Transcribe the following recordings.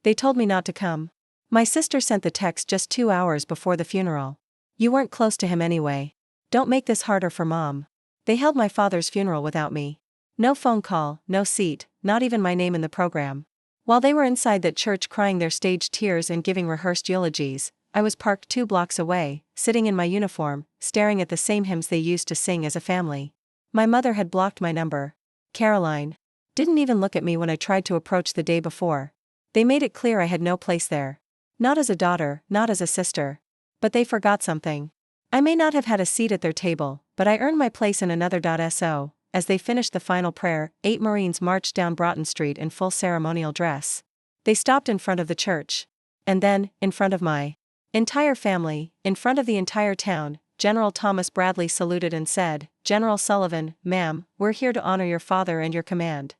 They told me not to come. My sister sent the text just 2 hours before the funeral. You weren't close to him anyway. Don't make this harder for Mom. They held my father's funeral without me. No phone call, no seat, not even my name in the program. While they were inside that church crying their staged tears and giving rehearsed eulogies, I was parked 2 blocks away, sitting in my uniform, staring at the same hymns they used to sing as a family. My mother had blocked my number. Caroline didn't even look at me when I tried to approach the day before. They made it clear I had no place there. Not as a daughter, not as a sister. But they forgot something. I may not have had a seat at their table, but I earned my place in another.so. As they finished the final prayer, 8 Marines marched down Broughton Street in full ceremonial dress. They stopped in front of the church. And then, in front of my entire family, in front of the entire town, General Thomas Bradley saluted and said, "General Sullivan, ma'am, we're here to honor your father and your command."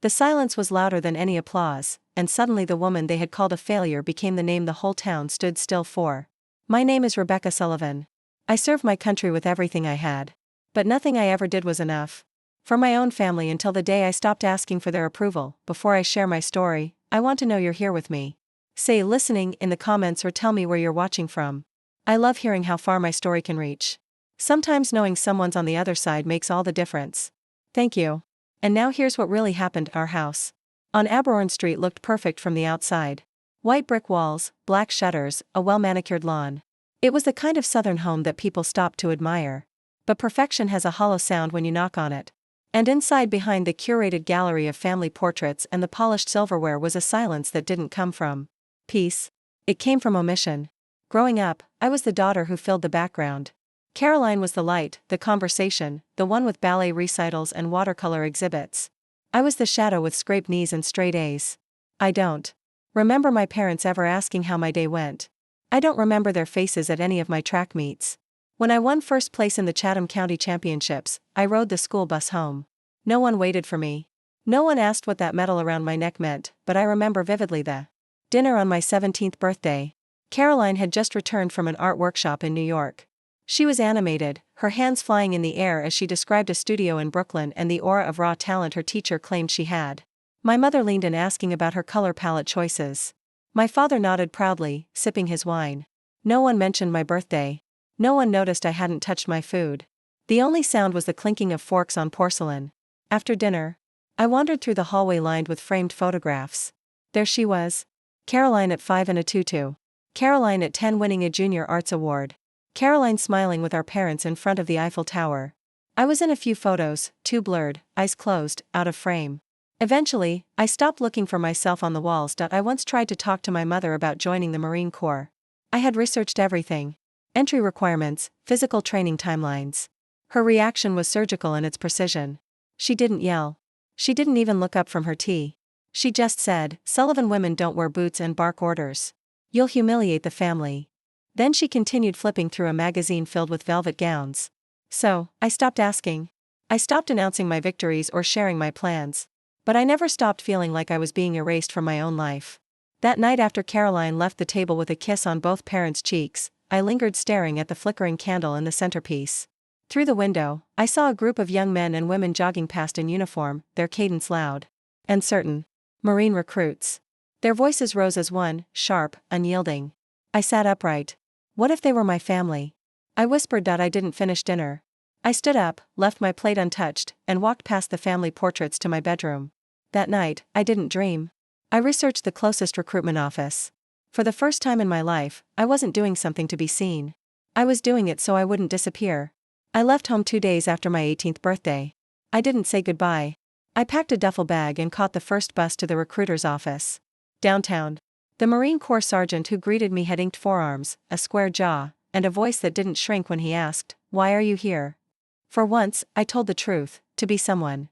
The silence was louder than any applause, and suddenly the woman they had called a failure became the name the whole town stood still for. My name is Rebecca Sullivan. I served my country with everything I had. But nothing I ever did was enough. For my own family until the day I stopped asking for their approval. Before I share my story, I want to know you're here with me. Say listening in the comments or tell me where you're watching from. I love hearing how far my story can reach. Sometimes knowing someone's on the other side makes all the difference. Thank you. And now here's what really happened. Our house on Aberorn Street looked perfect from the outside. White brick walls, black shutters, a well-manicured lawn. It was the kind of southern home that people stop to admire. But perfection has a hollow sound when you knock on it. And inside, behind the curated gallery of family portraits and the polished silverware, was a silence that didn't come from peace. It came from omission. Growing up, I was the daughter who filled the background. Caroline was the light, the conversation, the one with ballet recitals and watercolor exhibits. I was the shadow with scraped knees and straight A's. I don't remember my parents ever asking how my day went. I don't remember their faces at any of my track meets. When I won first place in the Chatham County Championships, I rode the school bus home. No one waited for me. No one asked what that medal around my neck meant, but I remember vividly the dinner on my 17th birthday. Caroline had just returned from an art workshop in New York. She was animated, her hands flying in the air as she described a studio in Brooklyn and the aura of raw talent her teacher claimed she had. My mother leaned in asking about her color palette choices. My father nodded proudly, sipping his wine. No one mentioned my birthday. No one noticed I hadn't touched my food. The only sound was the clinking of forks on porcelain. After dinner, I wandered through the hallway lined with framed photographs. There she was. Caroline at 5 in a tutu. Caroline at 10 winning a Junior Arts Award. Caroline smiling with our parents in front of the Eiffel Tower. I was in a few photos, too blurred, eyes closed, out of frame. Eventually, I stopped looking for myself on the walls. I once tried to talk to my mother about joining the Marine Corps. I had researched everything. Entry requirements, physical training timelines. Her reaction was surgical in its precision. She didn't yell. She didn't even look up from her tea. She just said, "Sullivan women don't wear boots and bark orders. You'll humiliate the family." Then she continued flipping through a magazine filled with velvet gowns. So, I stopped asking. I stopped announcing my victories or sharing my plans. But I never stopped feeling like I was being erased from my own life. That night after Caroline left the table with a kiss on both parents' cheeks, I lingered staring at the flickering candle in the centerpiece. Through the window, I saw a group of young men and women jogging past in uniform, their cadence loud and certain. Marine recruits. Their voices rose as one, sharp, unyielding. I sat upright. What if they were my family? I whispered. I didn't finish dinner. I stood up, left my plate untouched, and walked past the family portraits to my bedroom. That night, I didn't dream. I researched the closest recruitment office. For the first time in my life, I wasn't doing something to be seen. I was doing it so I wouldn't disappear. I left home 2 days after my 18th birthday. I didn't say goodbye. I packed a duffel bag and caught the first bus to the recruiter's office. Downtown. The Marine Corps sergeant who greeted me had inked forearms, a square jaw, and a voice that didn't shrink when he asked, "Why are you here?" For once, I told the truth, to be someone.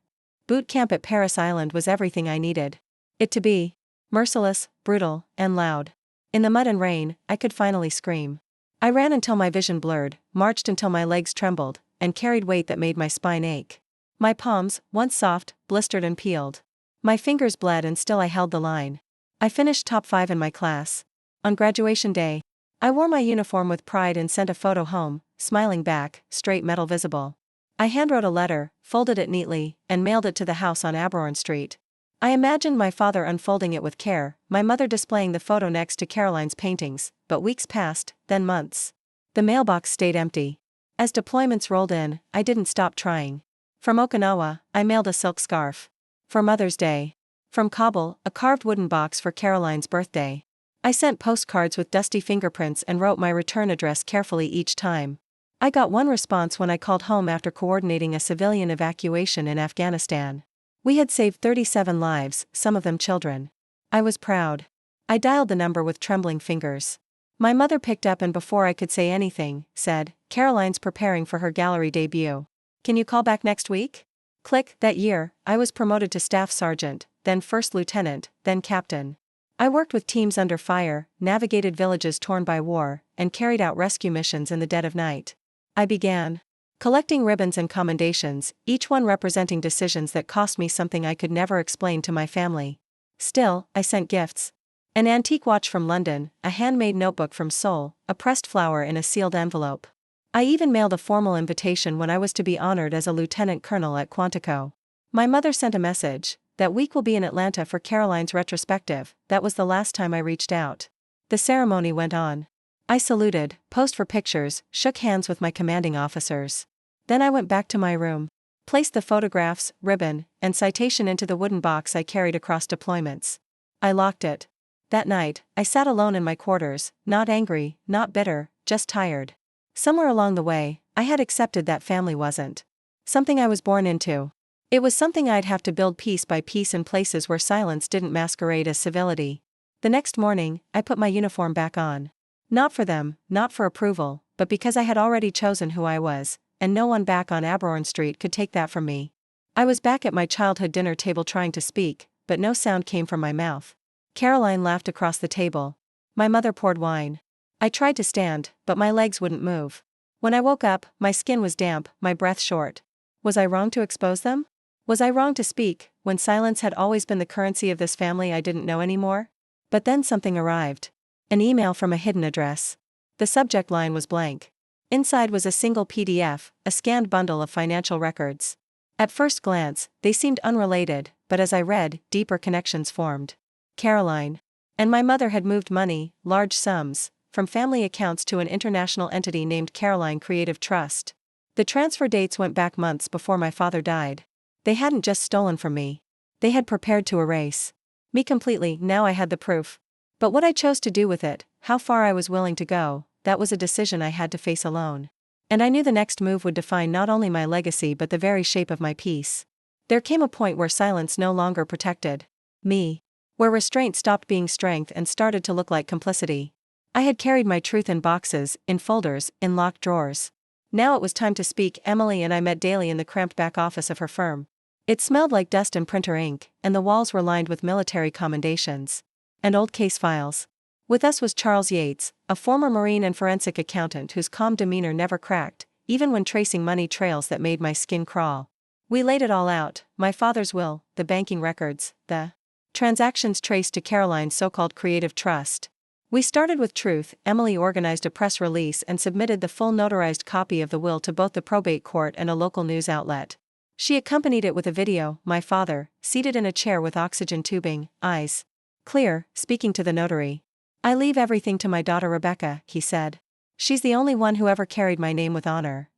Boot camp at Paris Island was everything I needed it to be. Merciless, brutal, and loud. In the mud and rain, I could finally scream. I ran until my vision blurred, marched until my legs trembled, and carried weight that made my spine ache. My palms, once soft, blistered and peeled. My fingers bled and still I held the line. I finished top 5 in my class. On graduation day, I wore my uniform with pride and sent a photo home, smiling back, straight metal visible. I handwrote a letter, folded it neatly, and mailed it to the house on Aberorn Street. I imagined my father unfolding it with care, my mother displaying the photo next to Caroline's paintings, but weeks passed, then months. The mailbox stayed empty. As deployments rolled in, I didn't stop trying. From Okinawa, I mailed a silk scarf. For Mother's Day. From Kabul, a carved wooden box for Caroline's birthday. I sent postcards with dusty fingerprints and wrote my return address carefully each time. I got one response when I called home after coordinating a civilian evacuation in Afghanistan. We had saved 37 lives, some of them children. I was proud. I dialed the number with trembling fingers. My mother picked up and before I could say anything, said, "Caroline's preparing for her gallery debut. Can you call back next week?" Click. That year, I was promoted to staff sergeant, then first lieutenant, then captain. I worked with teams under fire, navigated villages torn by war, and carried out rescue missions in the dead of night. I began collecting ribbons and commendations, each one representing decisions that cost me something I could never explain to my family. Still, I sent gifts. An antique watch from London, a handmade notebook from Seoul, a pressed flower in a sealed envelope. I even mailed a formal invitation when I was to be honored as a lieutenant colonel at Quantico. My mother sent a message. That week will be in Atlanta for Caroline's retrospective. That was the last time I reached out. The ceremony went on. I saluted, posed for pictures, shook hands with my commanding officers. Then I went back to my room, placed the photographs, ribbon, and citation into the wooden box I carried across deployments. I locked it. That night, I sat alone in my quarters, not angry, not bitter, just tired. Somewhere along the way, I had accepted that family wasn't something I was born into. It was something I'd have to build piece by piece in places where silence didn't masquerade as civility. The next morning, I put my uniform back on. Not for them, not for approval, but because I had already chosen who I was, and no one back on Aberorn Street could take that from me. I was back at my childhood dinner table trying to speak, but no sound came from my mouth. Caroline laughed across the table. My mother poured wine. I tried to stand, but my legs wouldn't move. When I woke up, my skin was damp, my breath short. Was I wrong to expose them? Was I wrong to speak, when silence had always been the currency of this family I didn't know anymore? But then something arrived. An email from a hidden address. The subject line was blank. Inside was a single PDF, a scanned bundle of financial records. At first glance, they seemed unrelated, but as I read, deeper connections formed. Caroline. And my mother had moved money, large sums, from family accounts to an international entity named Caroline Creative Trust. The transfer dates went back months before my father died. They hadn't just stolen from me. They had prepared to erase me completely. Now I had the proof. But what I chose to do with it, how far I was willing to go, that was a decision I had to face alone. And I knew the next move would define not only my legacy but the very shape of my peace. There came a point where silence no longer protected me. Where restraint stopped being strength and started to look like complicity. I had carried my truth in boxes, in folders, in locked drawers. Now it was time to speak. Emily and I met daily in the cramped back office of her firm. It smelled like dust and printer ink, and the walls were lined with military commendations and old case files. With us was Charles Yates, a former Marine and forensic accountant whose calm demeanor never cracked, even when tracing money trails that made my skin crawl. We laid it all out: my father's will, the banking records, the transactions traced to Caroline's so-called creative trust. We started with truth. Emily organized a press release and submitted the full notarized copy of the will to both the probate court and a local news outlet. She accompanied it with a video, my father, seated in a chair with oxygen tubing, eyes clear, speaking to the notary. "I leave everything to my daughter Rebecca," he said. "She's the only one who ever carried my name with honor."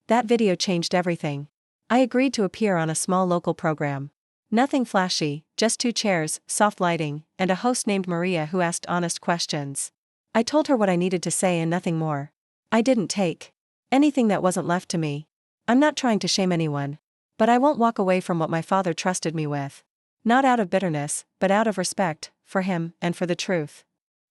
That video changed everything. I agreed to appear on a small local program. Nothing flashy, just 2 chairs, soft lighting, and a host named Maria who asked honest questions. I told her what I needed to say and nothing more. I didn't take anything that wasn't left to me. I'm not trying to shame anyone. But I won't walk away from what my father trusted me with. Not out of bitterness, but out of respect, for him, and for the truth.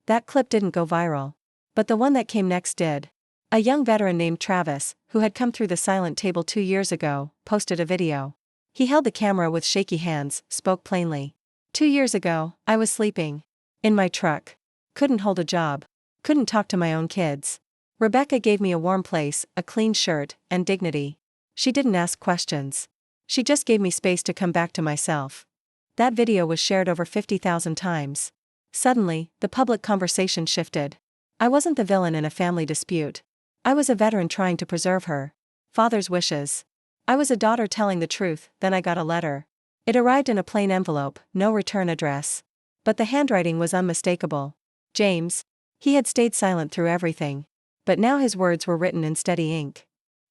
That clip didn't go viral. But the one that came next did. A young veteran named Travis, who had come through the silent table 2 years ago, posted a video. He held the camera with shaky hands, spoke plainly. 2 years ago, I was sleeping in my truck. Couldn't hold a job. Couldn't talk to my own kids. Rebecca gave me a warm place, a clean shirt, and dignity. She didn't ask questions. She just gave me space to come back to myself. That video was shared over 50,000 times. Suddenly, the public conversation shifted. I wasn't the villain in a family dispute. I was a veteran trying to preserve her father's wishes. I was a daughter telling the truth. Then I got a letter. It arrived in a plain envelope, no return address. But the handwriting was unmistakable. James. He had stayed silent through everything. But now his words were written in steady ink.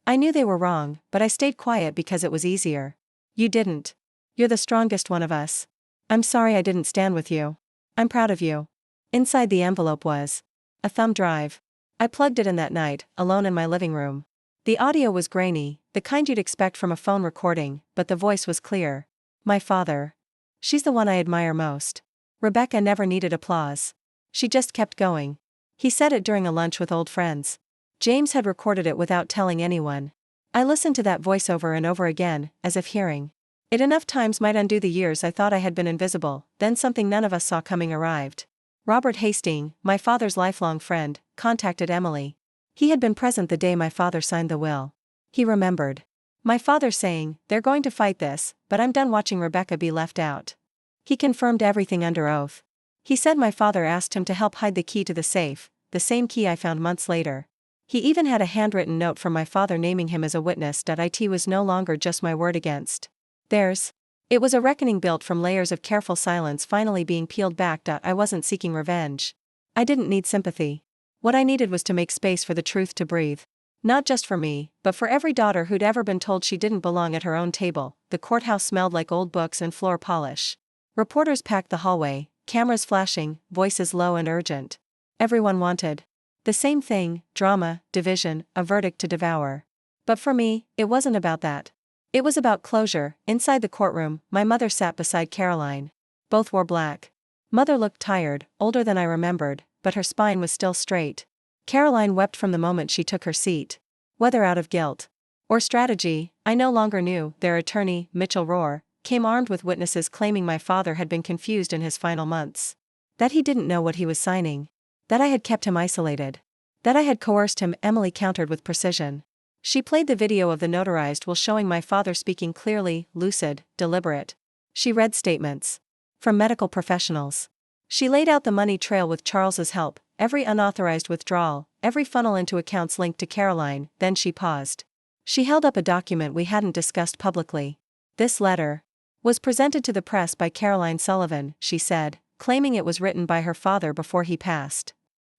I knew they were wrong, but I stayed quiet because it was easier. You didn't. You're the strongest one of us. I'm sorry I didn't stand with you. I'm proud of you. Inside the envelope was a thumb drive. I plugged it in that night, alone in my living room. The audio was grainy, the kind you'd expect from a phone recording, but the voice was clear. My father. She's the one I admire most. Rebecca never needed applause. She just kept going. He said it during a lunch with old friends. James had recorded it without telling anyone. I listened to that voice over and over again, as if hearing it enough times might undo the years I thought I had been invisible. Then something none of us saw coming arrived. Robert Hastings, my father's lifelong friend, contacted Emily. He had been present the day my father signed the will. He remembered my father saying, "They're going to fight this, but I'm done watching Rebecca be left out." He confirmed everything under oath. He said my father asked him to help hide the key to the safe, the same key I found months later. He even had a handwritten note from my father naming him as a witness. It was no longer just my word against theirs. It was a reckoning built from layers of careful silence finally being peeled back. I wasn't seeking revenge. I didn't need sympathy. What I needed was to make space for the truth to breathe. Not just for me, but for every daughter who'd ever been told she didn't belong at her own table. The courthouse smelled like old books and floor polish. Reporters packed the hallway, cameras flashing, voices low and urgent. Everyone wanted the same thing: drama, division, a verdict to devour. But for me, it wasn't about that. It was about closure. Inside the courtroom, my mother sat beside Caroline. Both wore black. Mother looked tired, older than I remembered, but her spine was still straight. Caroline wept from the moment she took her seat. Whether out of guilt or strategy, I no longer knew. Their attorney, Mitchell Rohr, came armed with witnesses claiming my father had been confused in his final months. That he didn't know what he was signing. That I had kept him isolated. That I had coerced him. Emily countered with precision. She played the video of the notarized will showing my father speaking clearly, lucid, deliberate. She read statements from medical professionals. She laid out the money trail with Charles's help, every unauthorized withdrawal, every funnel into accounts linked to Caroline. Then she paused. She held up a document we hadn't discussed publicly. This letter was presented to the press by Caroline Sullivan, she said, claiming it was written by her father before he passed.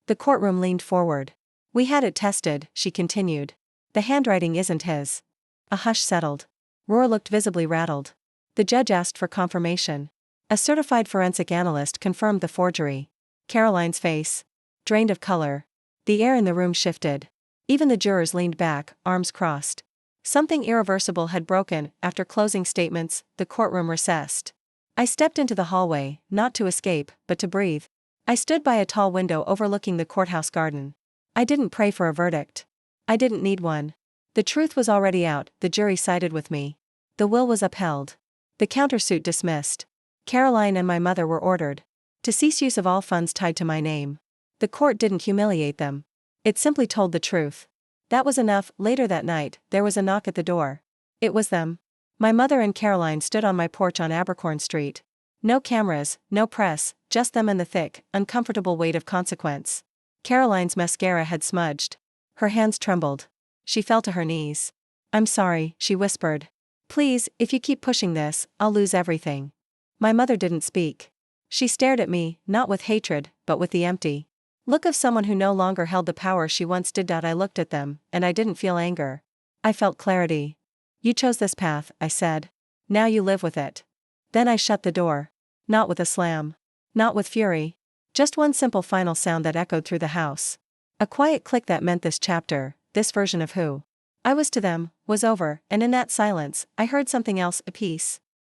The courtroom leaned forward. We had it tested, she continued. The handwriting isn't his. A hush settled. Rohr looked visibly rattled. The judge asked for confirmation. A certified forensic analyst confirmed the forgery. Caroline's face drained of color. The air in the room shifted. Even the jurors leaned back, arms crossed. Something irreversible had broken. After closing statements, the courtroom recessed. I stepped into the hallway, not to escape, but to breathe. I stood by a tall window overlooking the courthouse garden. I didn't pray for a verdict. I didn't need one. The truth was already out. The jury sided with me. The will was upheld. The countersuit dismissed. Caroline and my mother were ordered to cease use of all funds tied to my name. The court didn't humiliate them. It simply told the truth. That was enough. Later that night, there was a knock at the door. It was them. My mother and Caroline stood on my porch on Abercorn Street. No cameras, no press, just them and the thick, uncomfortable weight of consequence. Caroline's mascara had smudged. Her hands trembled. She fell to her knees. "I'm sorry," she whispered. "Please, if you keep pushing this, I'll lose everything." My mother didn't speak. She stared at me, not with hatred, but with the empty look of someone who no longer held the power she once did. I looked at them, and I didn't feel anger. I felt clarity. "You chose this path," I said. "Now you live with it." Then I shut the door. Not with a slam. Not with fury. Just one simple final sound that echoed through the house. A quiet click that meant this chapter, this version of who I was to them, was over, and in that silence, I heard something else: a peace.